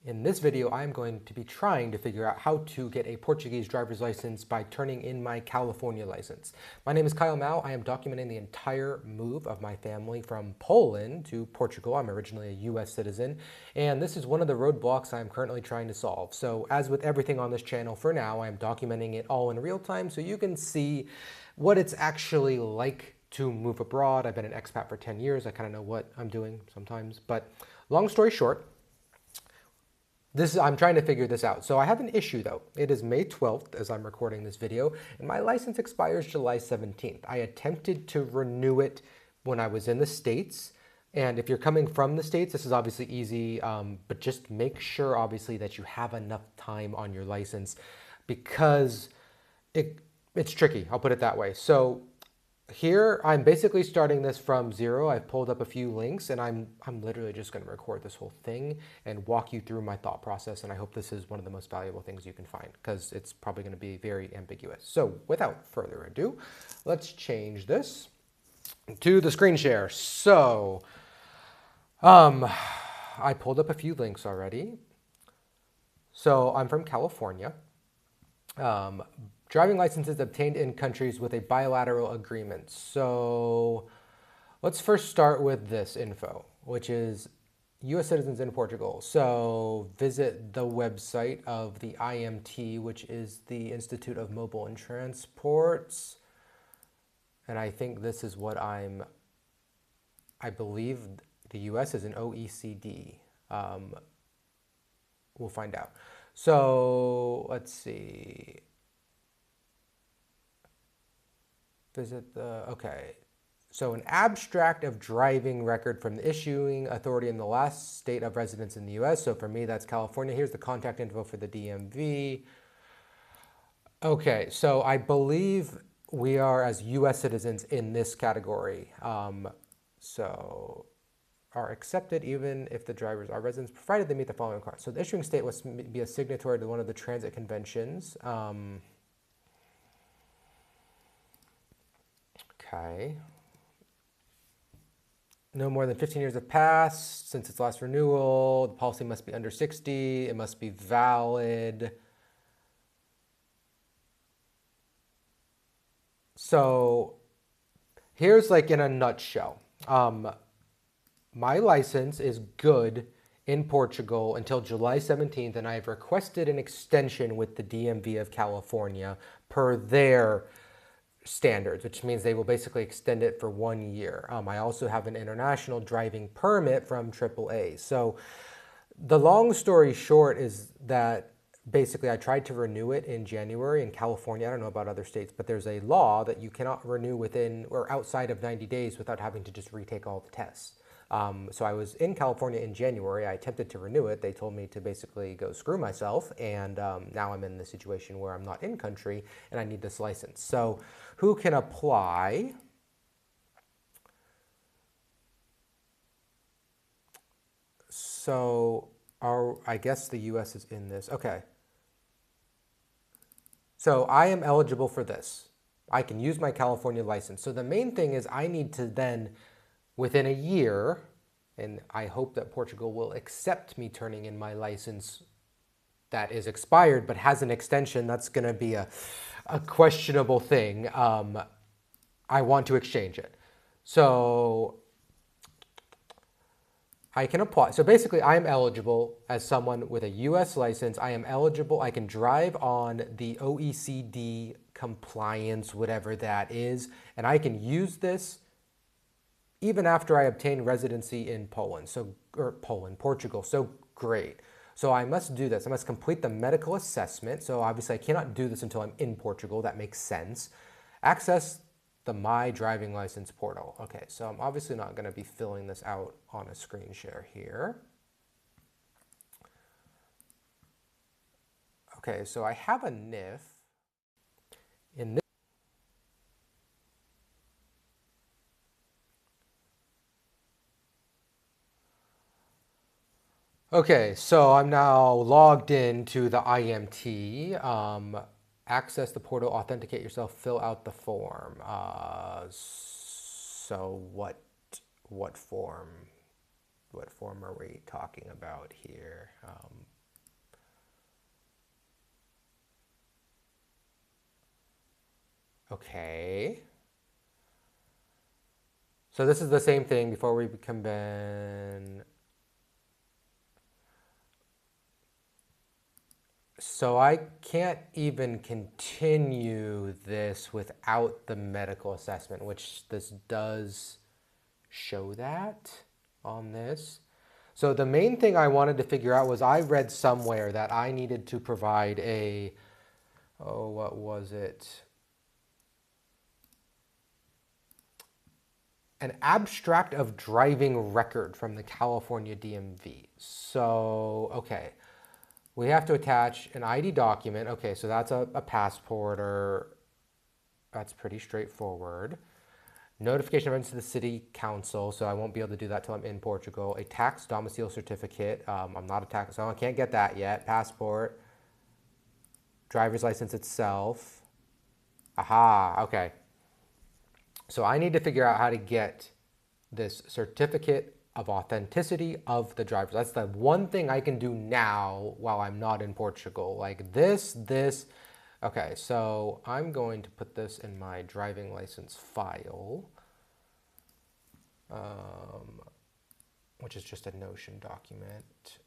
In this video, I'm going to be trying to figure out how to get a Portuguese driver's license by turning in my California license. My name is Kyle Mao. I am documenting the entire move of my family from Poland to Portugal. I'm originally a US citizen, and this is one of the roadblocks I'm currently trying to solve. So as with everything on this channel for now, I'm documenting it all in real time so you can see what it's actually like to move abroad. I've been an expat for 10 years. I kind of know what I'm doing sometimes, but long story short, I'm trying to figure this out. So I have an issue though. It is May 12th as I'm recording this video, and my license expires July 17th. I attempted to renew it when I was in the States. And if you're coming from the States, this is obviously easy, but just make sure obviously that you have enough time on your license because it's tricky, I'll put it that way. So here, I'm basically starting this from zero. I've pulled up a few links and I'm literally just going to record this whole thing and walk you through my thought process. And I hope this is one of the most valuable things you can find because it's probably going to be very ambiguous. So without further ado, let's change this to the screen share. So I pulled up a few links already. So I'm from California. Driving licenses obtained in countries with a bilateral agreement. So let's first start with this info, which is US citizens in Portugal. So visit the website of the IMT, which is the Institute of Mobile and Transports. And I think this is what I believe the US is an OECD. We'll find out. So let's see. Okay. So an abstract of driving record from the issuing authority in the last state of residence in the US. So for me, that's California. Here's the contact info for the DMV. Okay, so I believe we are as US citizens in this category. So are accepted even if the drivers are residents, provided they meet the following requirements. So the issuing state must be a signatory to one of the transit conventions. Okay. No more than 15 years have passed since its last renewal. The policy must be under 60. It must be valid. So here's like in a nutshell. My license is good in Portugal until July 17th, and I have requested an extension with the DMV of California per their standards, which means they will basically extend it for 1 year. I also have an international driving permit from AAA. So the long story short is that basically I tried to renew it in January in California. I don't know about other states, but there's a law that you cannot renew within or outside of 90 days without having to just retake all the tests. So I was in California in January. I attempted to renew it. They told me to basically go screw myself. And now I'm in the situation where I'm not in country and I need this license. So who can apply? So I guess the US is in this. Okay. So I am eligible for this. I can use my California license. So the main thing is I need to then within a year, and I hope that Portugal will accept me turning in my license that is expired but has an extension. That's going to be a questionable thing. I want to exchange it. So I can apply. So basically, I am eligible as someone with a US license. I am eligible. I can drive on the OECD compliance, whatever that is, and I can use this even after I obtain residency in Portugal. So great. So I must do this. I must complete the medical assessment. So obviously I cannot do this until I'm in Portugal. That makes sense. Access the My Driving License portal. Okay, so I'm obviously not going to be filling this out on a screen share here. Okay, so I have a NIF. In this Okay, so I'm now logged into the IMT. Access the portal, authenticate yourself, fill out the form. So what form? What form are we talking about here? Okay. So this is the same thing before we become Ben. So I can't even continue this without the medical assessment, which this does show that on this. So the main thing I wanted to figure out was I read somewhere that I needed to provide a, oh, what was it? An abstract of driving record from the California DMV. So, okay. We have to attach an ID document. Okay, so that's a passport, or that's pretty straightforward. Notification of events to the city council, so I won't be able to do that till I'm in Portugal. A tax domicile certificate. I'm not a tax, so I can't get that yet. Passport, driver's license itself. Aha, okay. So I need to figure out how to get this certificate of authenticity of the driver. That's the one thing I can do now while I'm not in Portugal. Like this. Okay, so I'm going to put this in my driving license file, which is just a Notion document.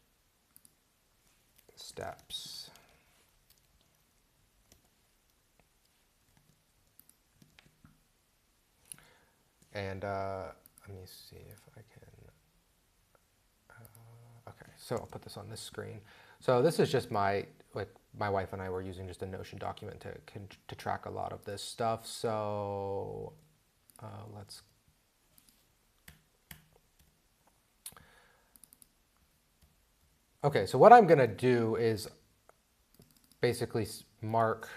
Steps. And let me see if I can. Okay, so I'll put this on this screen. So this is just my wife and I were using just a Notion document to track a lot of this stuff. So let's. Okay, so what I'm gonna do is basically mark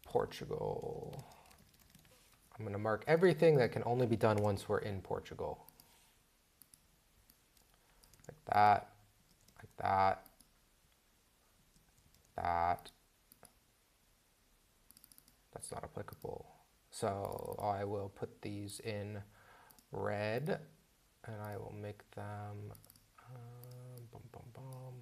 Portugal. I'm gonna mark everything that can only be done once we're in Portugal. Like that, like that, that. That's not applicable. So I will put these in red, and I will make them bum, bum, bum.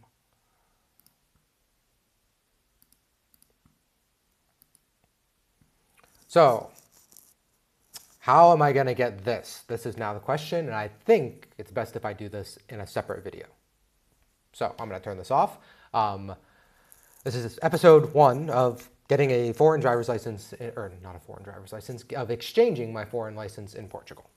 So how am I going to get this? This is now the question, and I think it's best if I do this in a separate video. So I'm going to turn this off. This is episode 1 of getting a foreign driver's license, or not a foreign driver's license, of exchanging my foreign license in Portugal.